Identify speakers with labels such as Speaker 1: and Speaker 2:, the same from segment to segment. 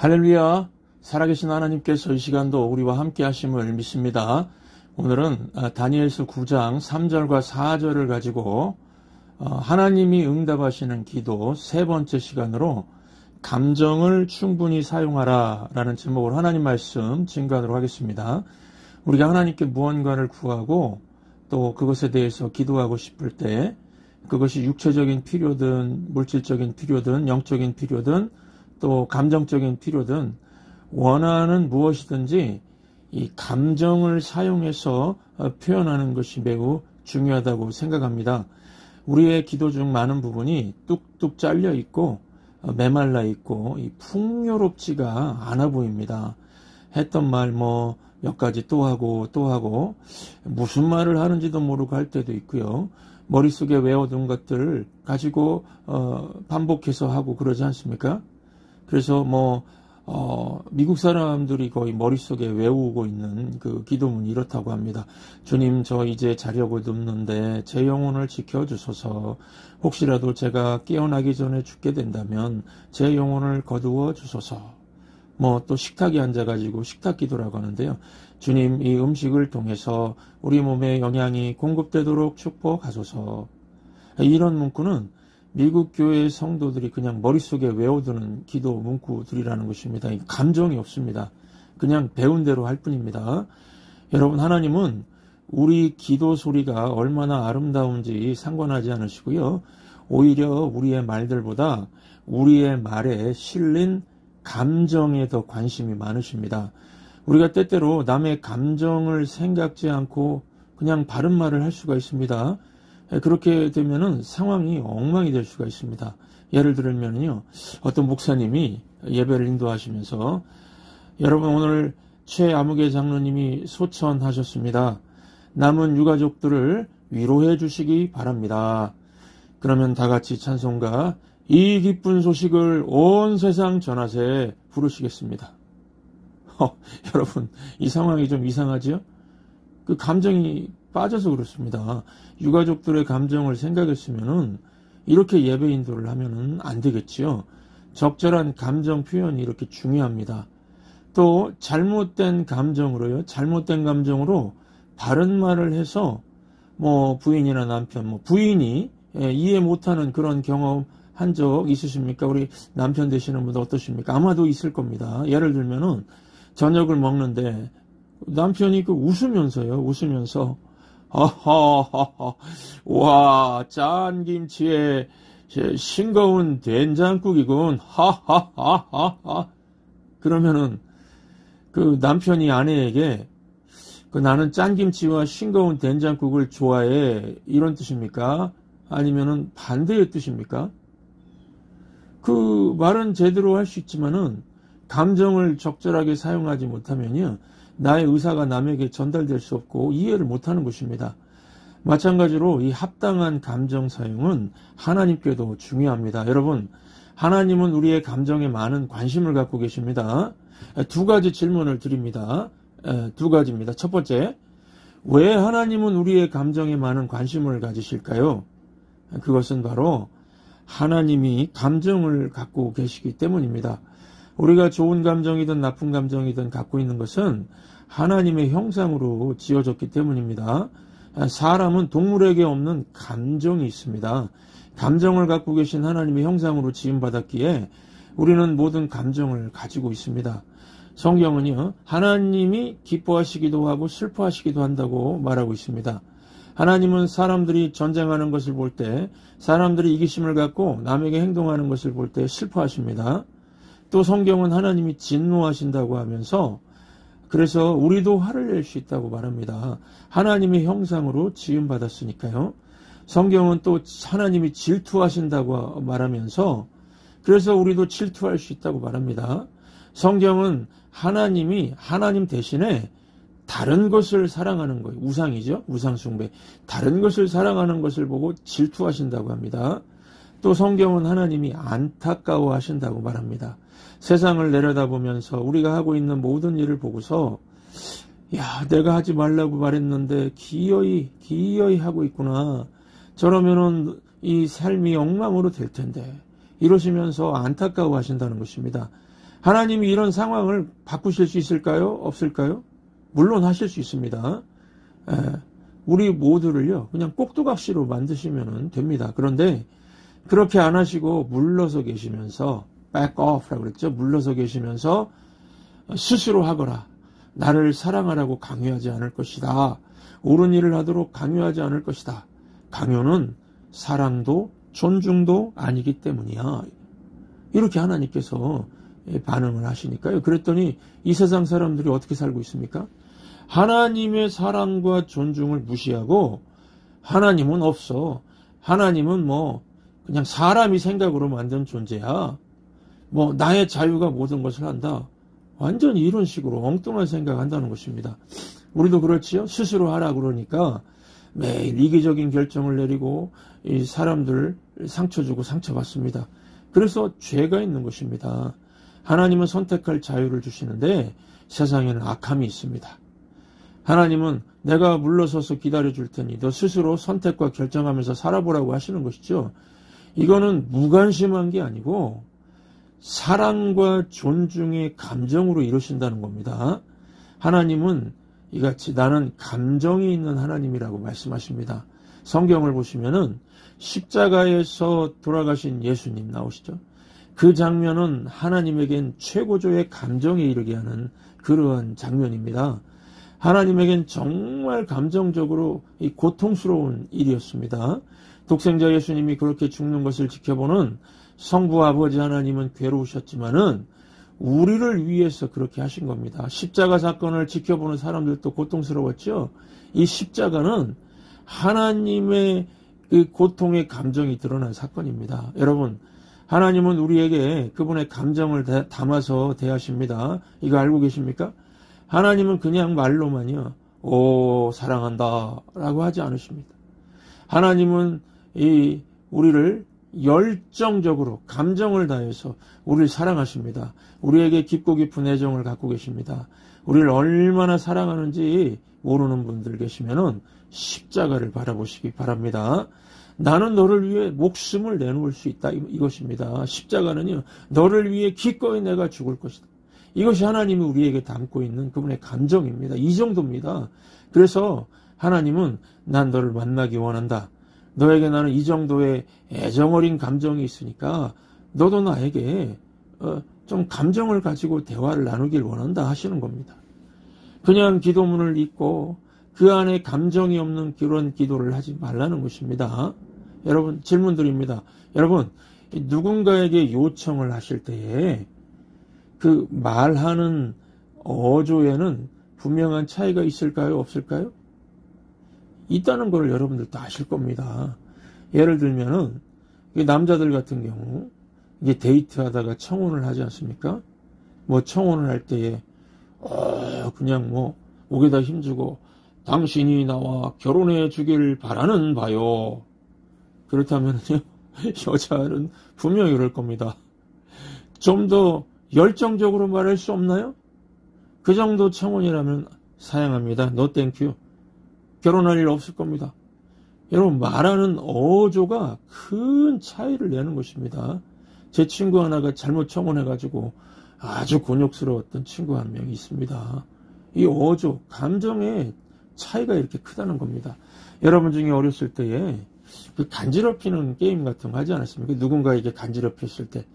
Speaker 1: 할렐루야. 살아계신 하나님께서 이 시간도 우리와 함께 하심을 믿습니다. 오늘은 다니엘서 9장 3절과 4절을 가지고 하나님이 응답하시는 기도 세 번째 시간으로 감정을 충분히 사용하라 라는 제목으로 하나님 말씀 증거하도록 하겠습니다. 우리가 하나님께 무언가를 구하고 또 그것에 대해서 기도하고 싶을 때 그것이 육체적인 필요든 물질적인 필요든 영적인 필요든 또 감정적인 필요든 원하는 무엇이든지 이 감정을 사용해서 표현하는 것이 매우 중요하다고 생각합니다. 우리의 기도 중 많은 부분이 뚝뚝 잘려 있고 메말라 있고 풍요롭지가 않아 보입니다. 했던 말 몇 가지 또 하고 무슨 말을 하는지도 모르고 할 때도 있고요. 머릿속에 외워둔 것들을 가지고 반복해서 하고 그러지 않습니까? 그래서 미국 사람들이 거의 머릿속에 외우고 있는 그 기도문이 이렇다고 합니다. 주님, 저 이제 자려고 눕는데 제 영혼을 지켜주소서. 혹시라도 제가 깨어나기 전에 죽게 된다면 제 영혼을 거두어 주소서. 또 식탁에 앉아가지고 식탁 기도라고 하는데요. 주님, 이 음식을 통해서 우리 몸에 영양이 공급되도록 축복하소서. 이런 문구는 미국 교회의 성도들이 그냥 머릿속에 외워두는 기도 문구들이라는 것입니다. 감정이 없습니다. 그냥 배운 대로 할 뿐입니다. 여러분, 하나님은 우리 기도 소리가 얼마나 아름다운지 상관하지 않으시고요. 오히려 우리의 말들보다 우리의 말에 실린 감정에 더 관심이 많으십니다. 우리가 때때로 남의 감정을 생각지 않고 그냥 바른 말을 할 수가 있습니다. 그렇게 되면은 상황이 엉망이 될 수가 있습니다. 예를 들면요, 어떤 목사님이 예배를 인도하시면서 여러분 오늘 최아무개 장로님이 소천하셨습니다. 남은 유가족들을 위로해 주시기 바랍니다. 그러면 다 같이 찬송가 이 기쁜 소식을 온 세상 전하세 부르시겠습니다. 여러분 이 상황이 좀 이상하죠? 그 감정이 빠져서 그렇습니다. 유가족들의 감정을 생각했으면은 이렇게 예배 인도를 하면은 안 되겠지요. 적절한 감정 표현이 이렇게 중요합니다. 또 잘못된 감정으로 바른 말을 해서 부인이나 남편, 부인이 이해 못하는 그런 경험 한 적 있으십니까? 우리 남편 되시는 분들 어떠십니까? 아마도 있을 겁니다. 예를 들면은 저녁을 먹는데 남편이 웃으면서 하하하하 와 짠 김치에 싱거운 된장국이군 하하하하하 그러면은 그 남편이 아내에게 나는 짠 김치와 싱거운 된장국을 좋아해 이런 뜻입니까? 아니면은 반대의 뜻입니까? 그 말은 제대로 할 수 있지만은 감정을 적절하게 사용하지 못하면요 나의 의사가 남에게 전달될 수 없고 이해를 못하는 것입니다. 마찬가지로 이 합당한 감정 사용은 하나님께도 중요합니다. 여러분, 하나님은 우리의 감정에 많은 관심을 갖고 계십니다. 두 가지 질문을 드립니다. 두 가지입니다. 첫 번째, 왜 하나님은 우리의 감정에 많은 관심을 가지실까요? 그것은 바로 하나님이 감정을 갖고 계시기 때문입니다. 우리가 좋은 감정이든 나쁜 감정이든 갖고 있는 것은 하나님의 형상으로 지어졌기 때문입니다. 사람은 동물에게 없는 감정이 있습니다. 감정을 갖고 계신 하나님의 형상으로 지음받았기에 우리는 모든 감정을 가지고 있습니다. 성경은요, 하나님이 기뻐하시기도 하고 슬퍼하시기도 한다고 말하고 있습니다. 하나님은 사람들이 전쟁하는 것을 볼 때, 사람들이 이기심을 갖고 남에게 행동하는 것을 볼 때 슬퍼하십니다. 또 성경은 하나님이 진노하신다고 하면서 그래서 우리도 화를 낼 수 있다고 말합니다. 하나님의 형상으로 지음받았으니까요. 성경은 또 하나님이 질투하신다고 말하면서 그래서 우리도 질투할 수 있다고 말합니다. 성경은 하나님이 하나님 대신에 다른 것을 사랑하는 거예요. 우상이죠. 우상숭배. 다른 것을 사랑하는 것을 보고 질투하신다고 합니다. 또 성경은 하나님이 안타까워 하신다고 말합니다. 세상을 내려다보면서 우리가 하고 있는 모든 일을 보고서 내가 하지 말라고 말했는데 기어이 하고 있구나. 저러면은 이 삶이 엉망으로 될 텐데 이러시면서 안타까워 하신다는 것입니다. 하나님이 이런 상황을 바꾸실 수 있을까요? 없을까요? 물론 하실 수 있습니다. 우리 모두를요, 그냥 꼭두각시로 만드시면 됩니다. 그런데 그렇게 안 하시고 물러서 계시면서, back off라고 그랬죠. 물러서 계시면서 스스로 하거라. 나를 사랑하라고 강요하지 않을 것이다. 옳은 일을 하도록 강요하지 않을 것이다. 강요는 사랑도 존중도 아니기 때문이야. 이렇게 하나님께서 반응을 하시니까요. 그랬더니 이 세상 사람들이 어떻게 살고 있습니까? 하나님의 사랑과 존중을 무시하고 하나님은 없어. 하나님은 뭐 그냥 사람이 생각으로 만든 존재야. 뭐 나의 자유가 모든 것을 한다. 완전히 이런 식으로 엉뚱한 생각한다는 것입니다. 우리도 그렇지요. 스스로 하라 그러니까 매일 이기적인 결정을 내리고 이 사람들 상처 주고 상처받습니다. 그래서 죄가 있는 것입니다. 하나님은 선택할 자유를 주시는데 세상에는 악함이 있습니다. 하나님은 내가 물러서서 기다려줄 테니 너 스스로 선택과 결정하면서 살아보라고 하시는 것이죠. 이거는 무관심한 게 아니고 사랑과 존중의 감정으로 이루신다는 겁니다. 하나님은 이같이 나는 감정이 있는 하나님이라고 말씀하십니다. 성경을 보시면은 십자가에서 돌아가신 예수님 나오시죠. 그 장면은 하나님에겐 최고조의 감정에 이르게 하는 그러한 장면입니다. 하나님에겐 정말 감정적으로 고통스러운 일이었습니다. 독생자 예수님이 그렇게 죽는 것을 지켜보는 성부 아버지 하나님은 괴로우셨지만은 우리를 위해서 그렇게 하신 겁니다. 십자가 사건을 지켜보는 사람들도 고통스러웠죠. 이 십자가는 하나님의 그 고통의 감정이 드러난 사건입니다. 여러분, 하나님은 우리에게 그분의 감정을 담아서 대하십니다. 이거 알고 계십니까? 하나님은 그냥 말로만요, 오, 사랑한다 라고 하지 않으십니다. 하나님은 우리를 열정적으로 감정을 다해서 우리를 사랑하십니다. 우리에게 깊고 깊은 애정을 갖고 계십니다. 우리를 얼마나 사랑하는지 모르는 분들 계시면은 십자가를 바라보시기 바랍니다. 나는 너를 위해 목숨을 내놓을 수 있다 이것입니다. 십자가는요, 너를 위해 기꺼이 내가 죽을 것이다. 이것이 하나님이 우리에게 담고 있는 그분의 감정입니다. 이 정도입니다. 그래서 하나님은 난 너를 만나기 원한다. 너에게 나는 이 정도의 애정어린 감정이 있으니까 너도 나에게 좀 감정을 가지고 대화를 나누길 원한다 하시는 겁니다. 그냥 기도문을 읽고 그 안에 감정이 없는 그런 기도를 하지 말라는 것입니다. 여러분, 질문 드립니다. 여러분, 누군가에게 요청을 하실 때에 그 말하는 어조에는 분명한 차이가 있을까요? 없을까요? 있다는 걸 여러분들도 아실 겁니다. 예를 들면은 남자들 같은 경우 이게 데이트하다가 청혼을 하지 않습니까? 뭐 청혼을 할 때에 그냥 뭐 목에다 힘주고 당신이 나와 결혼해 주길 바라는 바요. 그렇다면요, 여자는 분명히 이럴 겁니다. 좀 더 열정적으로 말할 수 없나요? 그 정도 청혼이라면 사양합니다. No thank you. 결혼할 일 없을 겁니다. 여러분, 말하는 어조가 큰 차이를 내는 것입니다. 제 친구 하나가 잘못 청혼해가지고 아주 곤욕스러웠던 친구 한 명이 있습니다. 이 어조, 감정의 차이가 이렇게 크다는 겁니다. 여러분 중에 어렸을 때에 그 간지럽히는 게임 같은 거 하지 않았습니까? 누군가에게 간지럽혔을 때.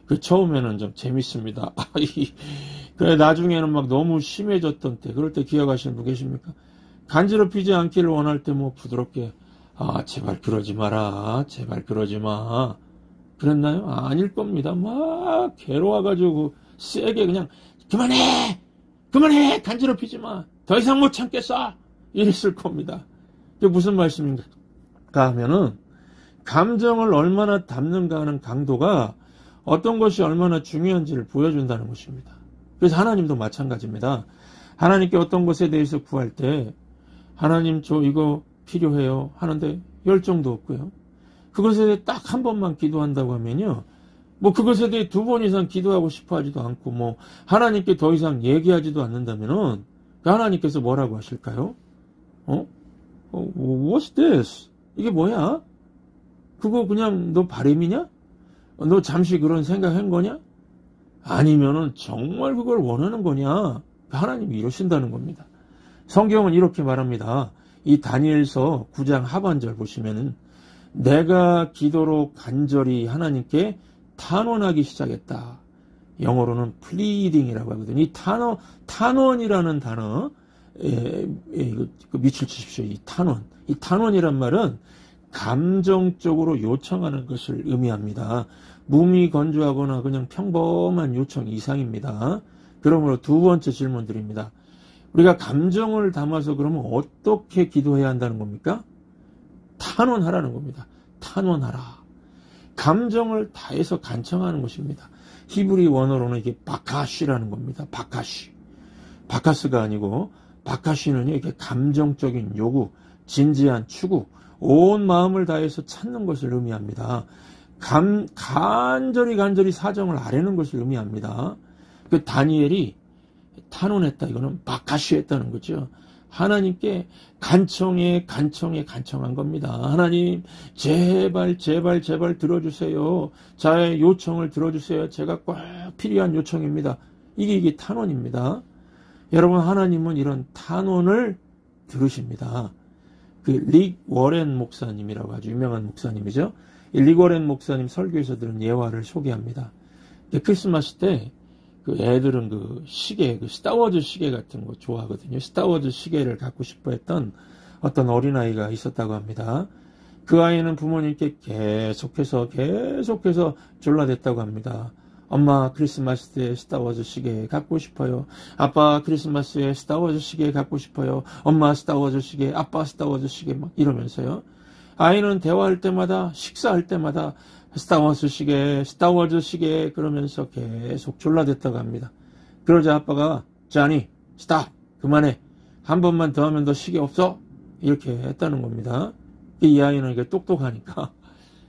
Speaker 1: 그 처음에는 좀 재밌습니다. 그래, 나중에는 막 너무 심해졌던 때, 그럴 때 기억하시는 분 계십니까? 간지럽히지 않기를 원할 때 뭐 부드럽게, 제발 그러지 마라. 제발 그러지 마. 그랬나요? 아닐 겁니다. 막 괴로워가지고 세게 그냥 그만해! 그만해! 간지럽히지 마! 더 이상 못 참겠어! 이랬을 겁니다. 이게 무슨 말씀인가 하면은 감정을 얼마나 담는가 하는 강도가 어떤 것이 얼마나 중요한지를 보여준다는 것입니다. 그래서 하나님도 마찬가지입니다. 하나님께 어떤 것에 대해서 구할 때 하나님 저 이거 필요해요 하는데 열정도 없고요. 그것에 대해 딱 한 번만 기도한다고 하면요, 뭐 그것에 대해 2번 이상 기도하고 싶어 하지도 않고 뭐 하나님께 더 이상 얘기하지도 않는다면은 하나님께서 뭐라고 하실까요? What's this? 이게 뭐야? 그거 그냥 너 바램이냐? 너 잠시 그런 생각한 거냐? 아니면은 정말 그걸 원하는 거냐? 하나님이 이러신다는 겁니다. 성경은 이렇게 말합니다. 이 다니엘서 9장 하반절 보시면은 내가 기도로 간절히 하나님께 탄원하기 시작했다. 영어로는 pleading이라고 하거든요. 이 탄원이라는 단어, 밑줄 치십시오. 이 탄원. 이 탄원이란 말은 감정적으로 요청하는 것을 의미합니다. 무미건조하거나 그냥 평범한 요청 이상입니다. 그러므로 두 번째 질문 드립니다. 우리가 감정을 담아서 그러면 어떻게 기도해야 한다는 겁니까? 탄원하라는 겁니다. 탄원하라. 감정을 다해서 간청하는 것입니다. 히브리 원어로는 이게 바카시라는 겁니다. 바카시. 바카스가 아니고 바카시는요, 이게 감정적인 요구, 진지한 추구, 온 마음을 다해서 찾는 것을 의미합니다. 간절히 사정을 아뢰는 것을 의미합니다. 그 다니엘이 탄원했다. 이거는 바카시했다는 거죠. 하나님께 간청한 겁니다. 하나님, 제발 들어주세요. 저의 요청을 들어주세요. 제가 꼭 필요한 요청입니다. 이게 탄원입니다. 여러분, 하나님은 이런 탄원을 들으십니다. 그 릭 워렌 목사님이라고 아주 유명한 목사님이죠. 이 릭 워렌 목사님 설교에서 들은 예화를 소개합니다. 크리스마스 때 그 애들은 그 시계, 그 스타워즈 시계 같은 거 좋아하거든요. 스타워즈 시계를 갖고 싶어 했던 어떤 어린아이가 있었다고 합니다. 그 아이는 부모님께 계속해서 졸라댔다고 합니다. 엄마, 크리스마스 때 스타워즈 시계 갖고 싶어요. 아빠, 크리스마스에 스타워즈 시계 갖고 싶어요. 엄마, 스타워즈 시계, 아빠, 스타워즈 시계, 막 이러면서요. 아이는 대화할 때마다, 식사할 때마다 스타워즈 시계 그러면서 계속 졸라댔다고 합니다. 그러자 아빠가 자니, 스탑, 그만해. 한 번만 더 하면 너 시계 없어? 이렇게 했다는 겁니다. 이 아이는 이게 똑똑하니까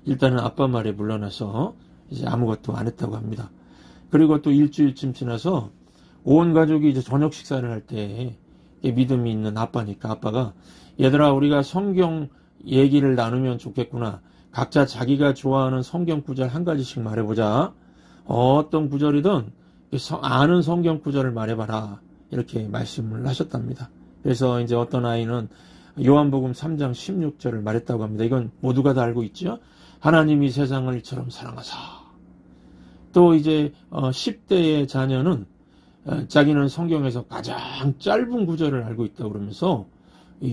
Speaker 1: 일단은 아빠 말에 물러나서 이제 아무것도 안 했다고 합니다. 그리고 또 일주일쯤 지나서 온 가족이 이제 저녁 식사를 할 때 믿음이 있는 아빠니까 아빠가 얘들아, 우리가 성경 얘기를 나누면 좋겠구나. 각자 자기가 좋아하는 성경 구절 한 가지씩 말해보자. 어떤 구절이든 아는 성경 구절을 말해봐라. 이렇게 말씀을 하셨답니다. 그래서 이제 어떤 아이는 요한복음 3장 16절을 말했다고 합니다. 이건 모두가 다 알고 있죠. 하나님이 세상을 이처럼 사랑하사. 또 이제 10대의 자녀는 자기는 성경에서 가장 짧은 구절을 알고 있다고 그러면서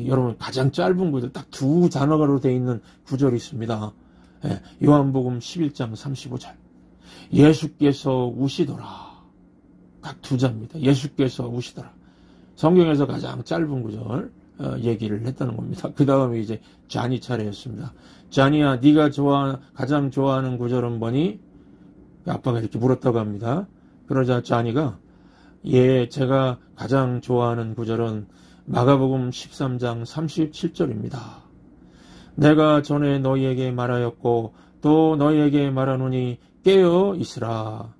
Speaker 1: 여러분, 가장 짧은 구절, 딱 두 단어로 되어 있는 구절이 있습니다. 요한복음 11장 35절. 예수께서 우시더라. 딱 두 자입니다. 예수께서 우시더라. 성경에서 가장 짧은 구절 얘기를 했다는 겁니다. 그 다음에 이제 자니 차례였습니다. 자니야, 네가 가장 좋아하는 구절은 뭐니? 아빠가 이렇게 물었다고 합니다. 그러자 자니가 제가 가장 좋아하는 구절은 마가복음 13장 37절입니다. 내가 전에 너희에게 말하였고 또 너희에게 말하노니 깨어 있으라.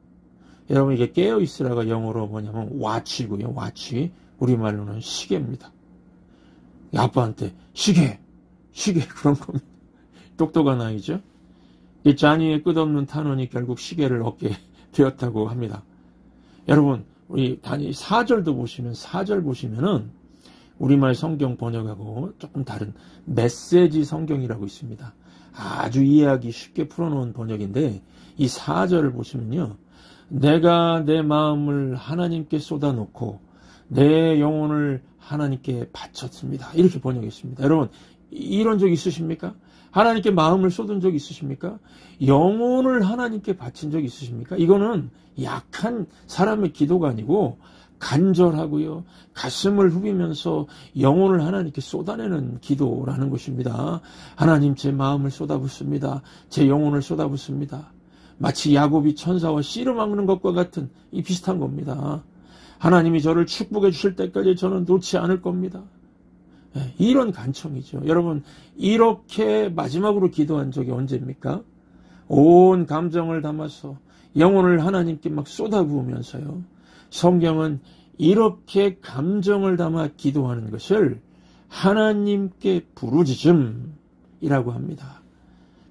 Speaker 1: 여러분, 이게 깨어 있으라가 영어로 뭐냐면 watch고요. watch. 우리말로는 시계입니다. 아빠한테 시계 그런 겁니다. 똑똑한 아이죠. 이 자니의 끝없는 탄원이 결국 시계를 얻게 되었다고 합니다. 여러분, 우리 다니 4절도 보시면 4절 보시면은 우리말 성경 번역하고 조금 다른 메시지 성경이라고 있습니다. 아주 이해하기 쉽게 풀어놓은 번역인데 이 4절을 보시면요. 내가 내 마음을 하나님께 쏟아놓고 내 영혼을 하나님께 바쳤습니다. 이렇게 번역했습니다. 여러분, 이런 적 있으십니까? 하나님께 마음을 쏟은 적 있으십니까? 영혼을 하나님께 바친 적 있으십니까? 이거는 약한 사람의 기도가 아니고 간절하고요. 가슴을 후비면서 영혼을 하나님께 쏟아내는 기도라는 것입니다. 하나님, 제 마음을 쏟아붓습니다. 제 영혼을 쏟아붓습니다. 마치 야곱이 천사와 씨름하는 것과 같은 이 비슷한 겁니다. 하나님이 저를 축복해 주실 때까지 저는 놓지 않을 겁니다. 이런 간청이죠. 여러분, 이렇게 마지막으로 기도한 적이 언제입니까? 온 감정을 담아서 영혼을 하나님께 막 쏟아부으면서요. 성경은 이렇게 감정을 담아 기도하는 것을 하나님께 부르짖음이라고 합니다.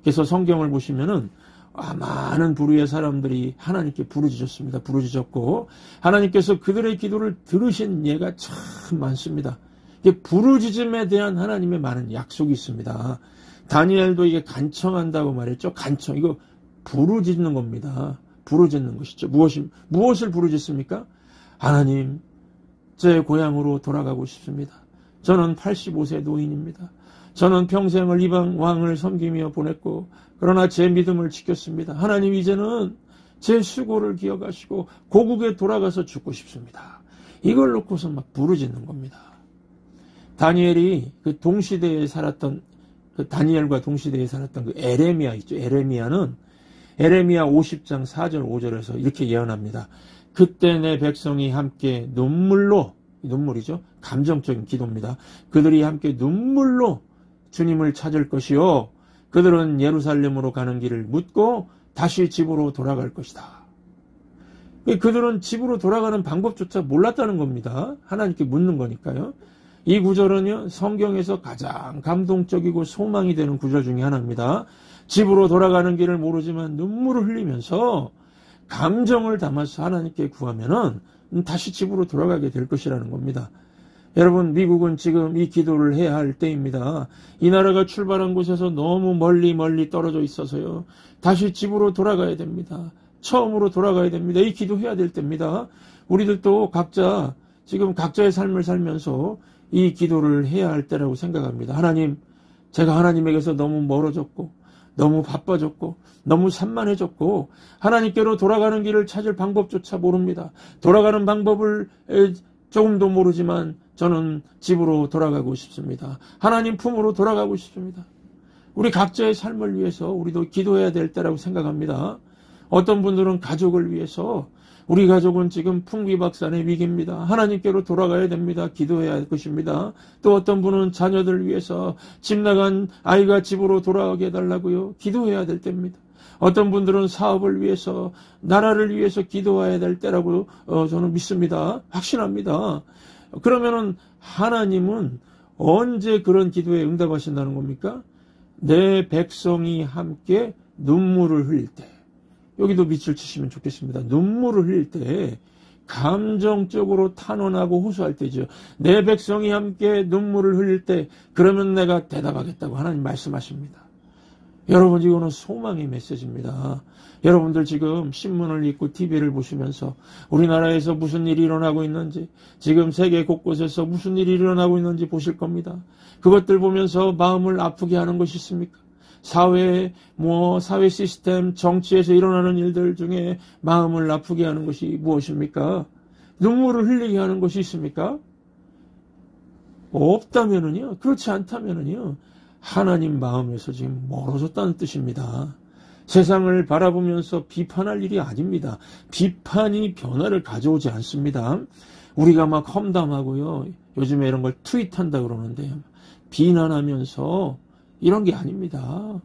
Speaker 1: 그래서 성경을 보시면은 많은 부류의 사람들이 하나님께 부르짖었습니다. 부르짖었고 하나님께서 그들의 기도를 들으신 예가 참 많습니다. 이게 부르짖음에 대한 하나님의 많은 약속이 있습니다. 다니엘도 이게 간청한다고 말했죠. 간청, 이거 부르짖는 겁니다. 부르짖는 것이죠. 무엇을 부르짖습니까? 하나님, 제 고향으로 돌아가고 싶습니다. 저는 85세 노인입니다. 저는 평생을 이방 왕을 섬기며 보냈고 그러나 제 믿음을 지켰습니다. 하나님, 이제는 제 수고를 기억하시고 고국에 돌아가서 죽고 싶습니다. 이걸 놓고서 막 부르짖는 겁니다. 다니엘이 그 동시대에 살았던 그 다니엘과 동시대에 살았던 그 에레미야 있죠. 에레미야 50장 4절 5절에서 이렇게 예언합니다. 그때 내 백성이 함께 눈물이죠. 감정적인 기도입니다. 그들이 함께 눈물로 주님을 찾을 것이요. 그들은 예루살렘으로 가는 길을 묻고 다시 집으로 돌아갈 것이다. 그들은 집으로 돌아가는 방법조차 몰랐다는 겁니다. 하나님께 묻는 거니까요. 이 구절은요, 성경에서 가장 감동적이고 소망이 되는 구절 중에 하나입니다. 집으로 돌아가는 길을 모르지만 눈물을 흘리면서 감정을 담아서 하나님께 구하면은 다시 집으로 돌아가게 될 것이라는 겁니다. 여러분, 미국은 지금 이 기도를 해야 할 때입니다. 이 나라가 출발한 곳에서 너무 멀리 떨어져 있어서요. 다시 집으로 돌아가야 됩니다. 처음으로 돌아가야 됩니다. 이 기도해야 될 때입니다. 우리들도 각자 지금 각자의 삶을 살면서 이 기도를 해야 할 때라고 생각합니다. 하나님, 제가 하나님에게서 너무 멀어졌고 너무 바빠졌고 너무 산만해졌고 하나님께로 돌아가는 길을 찾을 방법조차 모릅니다. 돌아가는 방법을 조금도 모르지만 저는 집으로 돌아가고 싶습니다. 하나님 품으로 돌아가고 싶습니다. 우리 각자의 삶을 위해서 우리도 기도해야 될 때라고 생각합니다. 어떤 분들은 가족을 위해서 우리 가족은 지금 풍비박산의 위기입니다. 하나님께로 돌아가야 됩니다. 기도해야 할 것입니다. 또 어떤 분은 자녀들 위해서 집 나간 아이가 집으로 돌아가게 해달라고요. 기도해야 될 때입니다. 어떤 분들은 사업을 위해서 나라를 위해서 기도해야 될 때라고 저는 믿습니다. 확신합니다. 그러면은 하나님은 언제 그런 기도에 응답하신다는 겁니까? 내 백성이 함께 눈물을 흘릴 때. 여기도 밑줄 치시면 좋겠습니다. 눈물을 흘릴 때 감정적으로 탄원하고 호소할 때죠. 내 백성이 함께 눈물을 흘릴 때 그러면 내가 대답하겠다고 하나님 말씀하십니다. 여러분, 이거는 소망의 메시지입니다. 여러분들 지금 신문을 읽고 TV를 보시면서 우리나라에서 무슨 일이 일어나고 있는지, 지금 세계 곳곳에서 무슨 일이 일어나고 있는지 보실 겁니다. 그것들 보면서 마음을 아프게 하는 것이 있습니까? 사회 시스템, 정치에서 일어나는 일들 중에 마음을 아프게 하는 것이 무엇입니까? 눈물을 흘리게 하는 것이 있습니까? 없다면은요, 그렇지 않다면은요, 하나님 마음에서 지금 멀어졌다는 뜻입니다. 세상을 바라보면서 비판할 일이 아닙니다. 비판이 변화를 가져오지 않습니다. 우리가 막 험담하고요, 요즘에 이런 걸 트윗한다 그러는데 비난하면서 이런 게 아닙니다.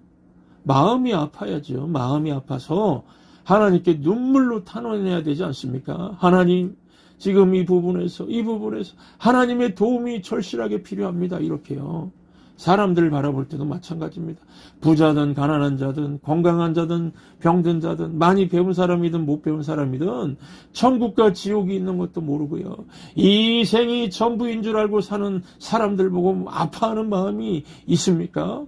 Speaker 1: 마음이 아파야죠. 마음이 아파서 하나님께 눈물로 탄원해야 되지 않습니까? 하나님, 지금 이 부분에서 하나님의 도움이 절실하게 필요합니다. 이렇게요. 사람들을 바라볼 때도 마찬가지입니다. 부자든 가난한 자든 건강한 자든 병든 자든 많이 배운 사람이든 못 배운 사람이든 천국과 지옥이 있는 것도 모르고요. 이 생이 전부인 줄 알고 사는 사람들 보고 아파하는 마음이 있습니까?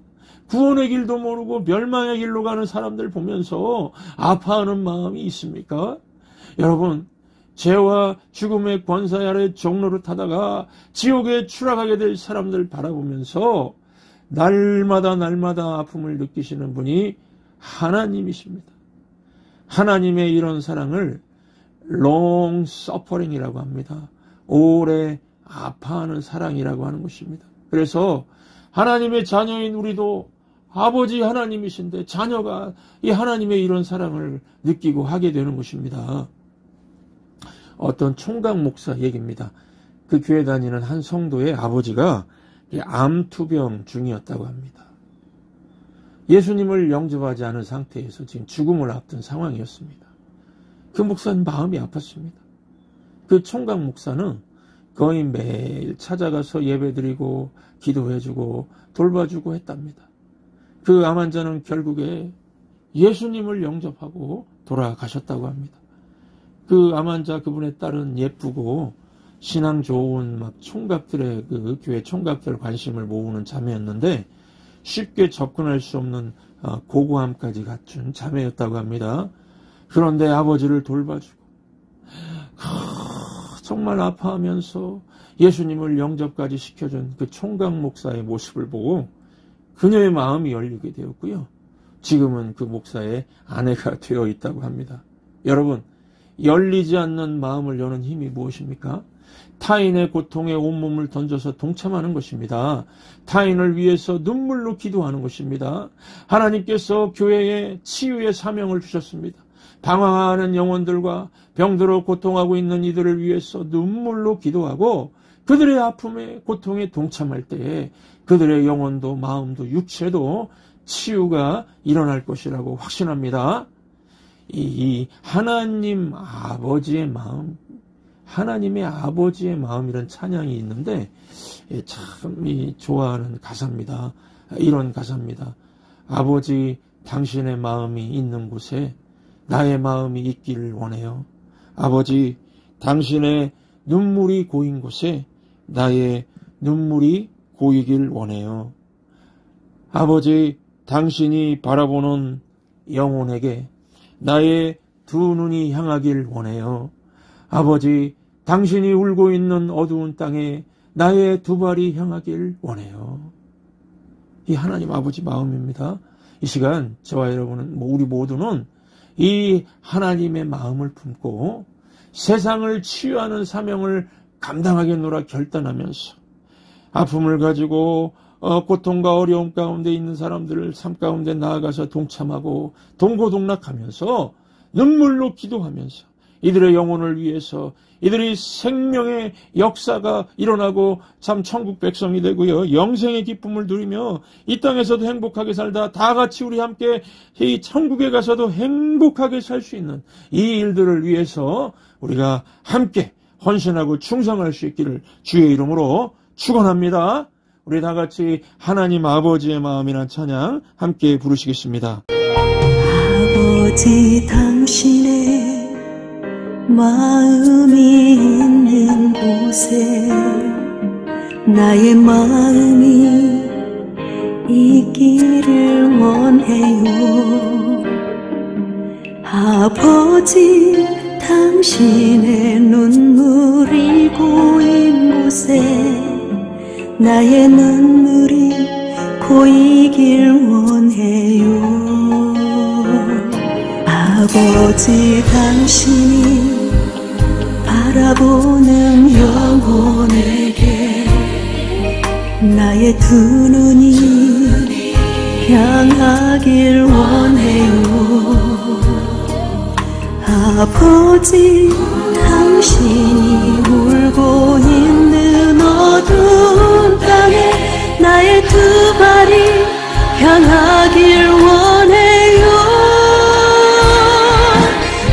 Speaker 1: 구원의 길도 모르고 멸망의 길로 가는 사람들 보면서 아파하는 마음이 있습니까? 여러분, 죄와 죽음의 권세 아래 종로를 타다가 지옥에 추락하게 될 사람들 바라보면서 날마다 아픔을 느끼시는 분이 하나님이십니다. 하나님의 이런 사랑을 long suffering이라고 합니다. 오래 아파하는 사랑이라고 하는 것입니다. 그래서 하나님의 자녀인 우리도 아버지 하나님이신데 자녀가 이 하나님의 이런 사랑을 느끼고 하게 되는 것입니다. 어떤 총각 목사 얘기입니다. 그 교회 다니는 한 성도의 아버지가 암투병 중이었다고 합니다. 예수님을 영접하지 않은 상태에서 지금 죽음을 앞둔 상황이었습니다. 그 목사는 마음이 아팠습니다. 그 총각 목사는 거의 매일 찾아가서 예배드리고 기도해주고 돌봐주고 했답니다. 그 암 환자는 결국에 예수님을 영접하고 돌아가셨다고 합니다. 그 암환자 그분의 딸은 예쁘고 신앙 좋은 막 총각들의 그 교회 총각들 관심을 모으는 자매였는데 쉽게 접근할 수 없는 고고함까지 갖춘 자매였다고 합니다. 그런데 아버지를 돌봐주고 정말 아파하면서 예수님을 영접까지 시켜준 그 총각 목사의 모습을 보고 그녀의 마음이 열리게 되었고요. 지금은 그 목사의 아내가 되어 있다고 합니다. 여러분, 열리지 않는 마음을 여는 힘이 무엇입니까? 타인의 고통에 온몸을 던져서 동참하는 것입니다. 타인을 위해서 눈물로 기도하는 것입니다. 하나님께서 교회에 치유의 사명을 주셨습니다. 방황하는 영혼들과 병들어 고통하고 있는 이들을 위해서 눈물로 기도하고 그들의 아픔에 고통에 동참할 때에 그들의 영혼도 마음도 육체도 치유가 일어날 것이라고 확신합니다. 이 하나님 아버지의 마음, 하나님의 아버지의 마음이란 찬양이 있는데 참 좋아하는 가사입니다. 이런 가사입니다. 아버지, 당신의 마음이 있는 곳에 나의 마음이 있기를 원해요. 아버지, 당신의 눈물이 고인 곳에 나의 눈물이 고이길 원해요. 아버지, 당신이 바라보는 영혼에게 나의 두 눈이 향하길 원해요. 아버지, 당신이 울고 있는 어두운 땅에 나의 두 발이 향하길 원해요. 이 하나님 아버지 마음입니다. 이 시간 저와 여러분은 우리 모두는 이 하나님의 마음을 품고 세상을 치유하는 사명을 감당하겠노라 결단하면서 아픔을 가지고 고통과 어려움 가운데 있는 사람들을 삶 가운데 나아가서 동참하고 동고동락하면서 눈물로 기도하면서 이들의 영혼을 위해서 이들이 생명의 역사가 일어나고 참 천국 백성이 되고요. 영생의 기쁨을 누리며 이 땅에서도 행복하게 살다 다 같이 우리 함께 이 천국에 가서도 행복하게 살 수 있는 이 일들을 위해서 우리가 함께 헌신하고 충성할 수 있기를 주의 이름으로 축원합니다. 우리 다 같이 하나님 아버지의 마음이란 찬양 함께 부르시겠습니다.
Speaker 2: 아버지, 당신의 마음이 있는 곳에 나의 마음이 있기를 원해요. 아버지, 당신의 눈물이 고인 곳에 나의 눈물이 고이길 원해요. 아버지, 당신이 바라보는 영혼에게 나의 두 눈이 향하길 원해요. 아버지, 당신이 울고 있는 어두운 땅에 나의 두 발이 향하길 원해요.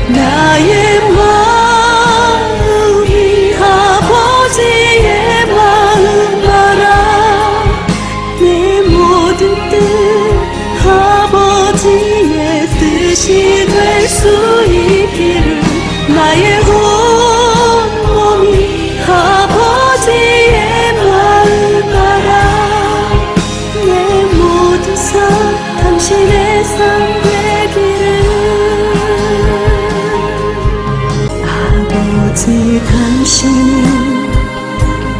Speaker 2: 나의 마음이 아버지의 마음 알아. 내 모든 뜻 아버지의 뜻이 될 수 있기를 나의 온 몸이 아버지의 마음 알아. 내 모든 삶 당신의 삶 되기를. 아버지, 당신은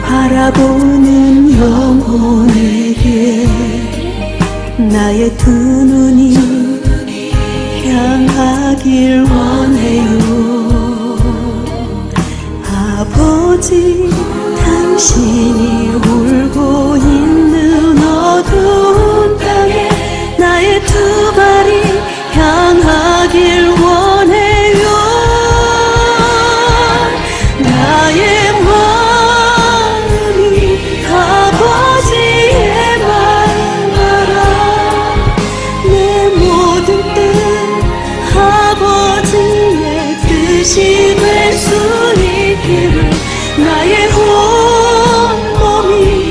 Speaker 2: 바라보는 영혼에게 나의 두 눈이 향하길 원해요. 아버지, 당신이 울고 있는 어두운 땅에 나의 두 발이 향하길 원해요. 나의 마음이 아버지의 마음 알아. 내 모든 뜻 아버지의 뜻이 될 수 있기를 나의 온 몸이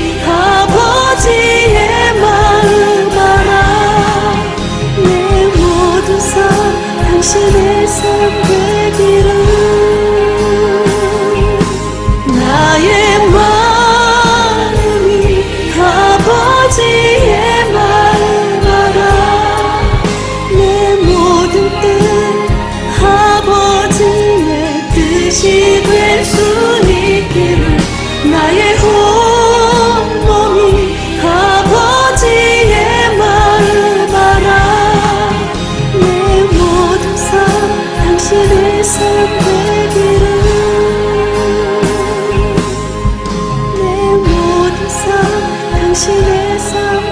Speaker 2: 뜻이 될 수 있기를 나의 온몸이 아버지의 마음 알아 내 모든 삶 당신의 삶 되기를 내 모든 삶 당신의 삶